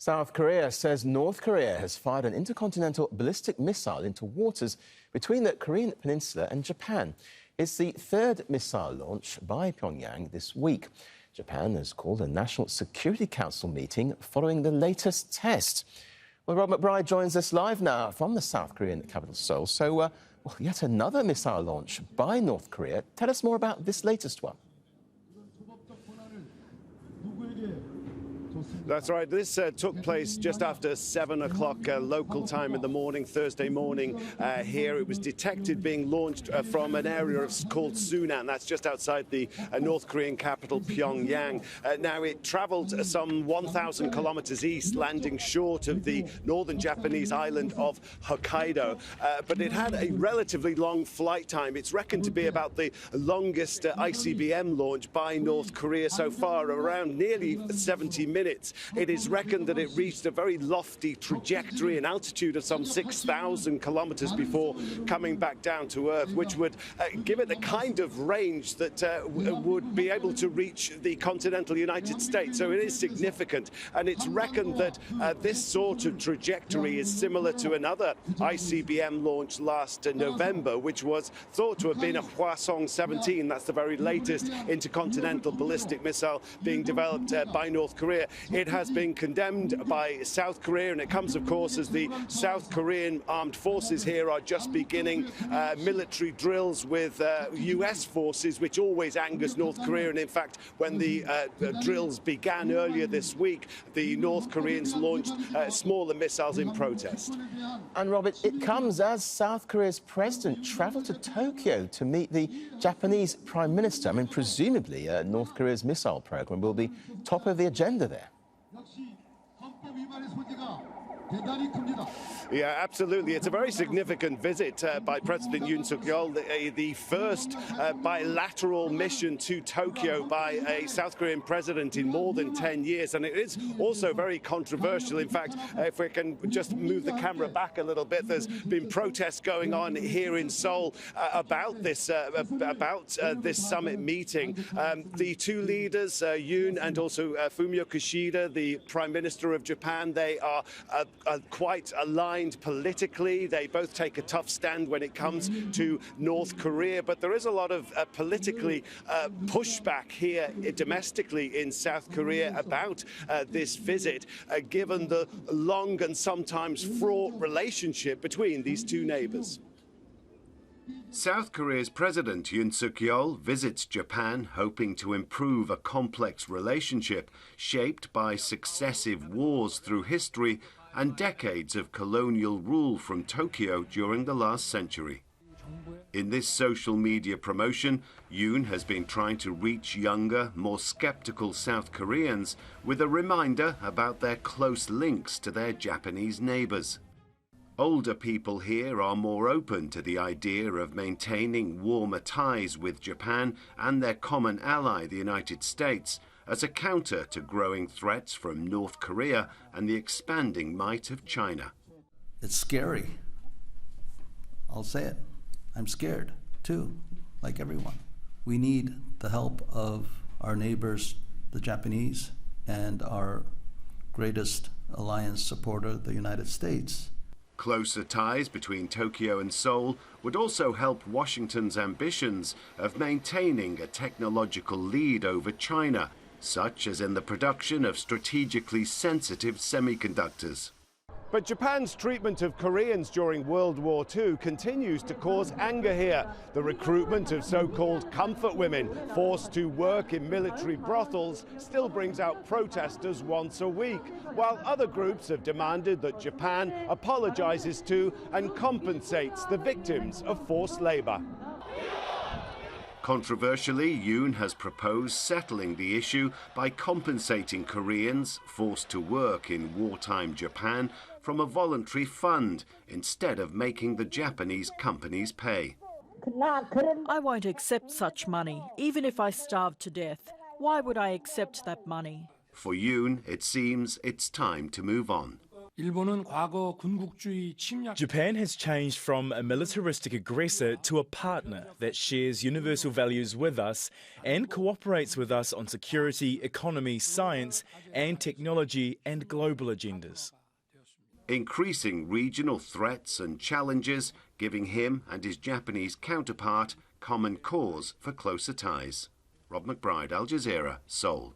South Korea says North Korea has fired an intercontinental ballistic missile into waters between the Korean peninsula and Japan. It's the third missile launch by Pyongyang this week. Japan has called a National Security Council meeting following the latest test. Well, Rob McBride joins us live now from the South Korean capital, Seoul. So, yet another missile launch by North Korea. Tell us more about this latest one. That's right. This took place just after 7 o'clock local time in the morning, Thursday morning here. It was detected being launched from an area called Sunan. That's just outside the North Korean capital, Pyongyang. Now, it traveled some 1,000 kilometers east, landing short of the northern Japanese island of Hokkaido. But it had a relatively long flight time. It's reckoned to be about the longest ICBM launch by North Korea so far, around nearly 70 minutes. It is reckoned that it reached a very lofty trajectory, an altitude of some 6,000 kilometers before coming back down to Earth, which would give it the kind of range that would be able to reach the continental United States. So it is significant, and it's reckoned that this sort of trajectory is similar to another ICBM launch last November, which was thought to have been a Hwasong-17. That's the very latest intercontinental ballistic missile being developed by North Korea. It has been condemned by South Korea, and it comes, of course, as the South Korean armed forces here are just beginning military drills with US forces, which always angers North Korea. And in fact, when the drills began earlier this week, the North Koreans launched smaller missiles in protest. And Robert, it comes as South Korea's president travelled to Tokyo to meet the Japanese Prime Minister. I mean, presumably North Korea's missile program will be top of the agenda there. Yeah, absolutely. It's a very significant visit by President Yoon Suk-yeol, the first bilateral mission to Tokyo by a South Korean president in more than 10 years. And it is also very controversial. In fact, if we can just move the camera back a little bit, there's been protests going on here in Seoul about this summit meeting. The two leaders, Yoon and also Fumio Kishida, the Prime Minister of Japan, they are quite aligned politically. They both take a tough stand when it comes to North Korea, but there is a lot of politically pushback here domestically in South Korea about this visit, given the long and sometimes fraught relationship between these two neighbors. South Korea's President Yoon Suk-yeol visits Japan hoping to improve a complex relationship shaped by successive wars through history and decades of colonial rule from Tokyo during the last century. In this social media promotion, Yoon has been trying to reach younger, more skeptical South Koreans with a reminder about their close links to their Japanese neighbors. Older people here are more open to the idea of maintaining warmer ties with Japan and their common ally, the United States, as a counter to growing threats from North Korea and the expanding might of China. It's scary. I'll say it. I'm scared, too, like everyone. We need the help of our neighbors, the Japanese, and our greatest alliance supporter, the United States. Closer ties between Tokyo and Seoul would also help Washington's ambitions of maintaining a technological lead over China, such as in the production of strategically sensitive semiconductors. But Japan's treatment of Koreans during World War II continues to cause anger here. The recruitment of so-called comfort women forced to work in military brothels still brings out protesters once a week, while other groups have demanded that Japan apologizes to and compensates the victims of forced labor. Controversially, Yoon has proposed settling the issue by compensating Koreans forced to work in wartime Japan from a voluntary fund instead of making the Japanese companies pay. I won't accept such money, even if I starve to death. Why would I accept that money? For Yoon, it seems it's time to move on. Japan has changed from a militaristic aggressor to a partner that shares universal values with us and cooperates with us on security, economy, science and technology and global agendas. Increasing regional threats and challenges, giving him and his Japanese counterpart common cause for closer ties. Rob McBride, Al Jazeera, Seoul.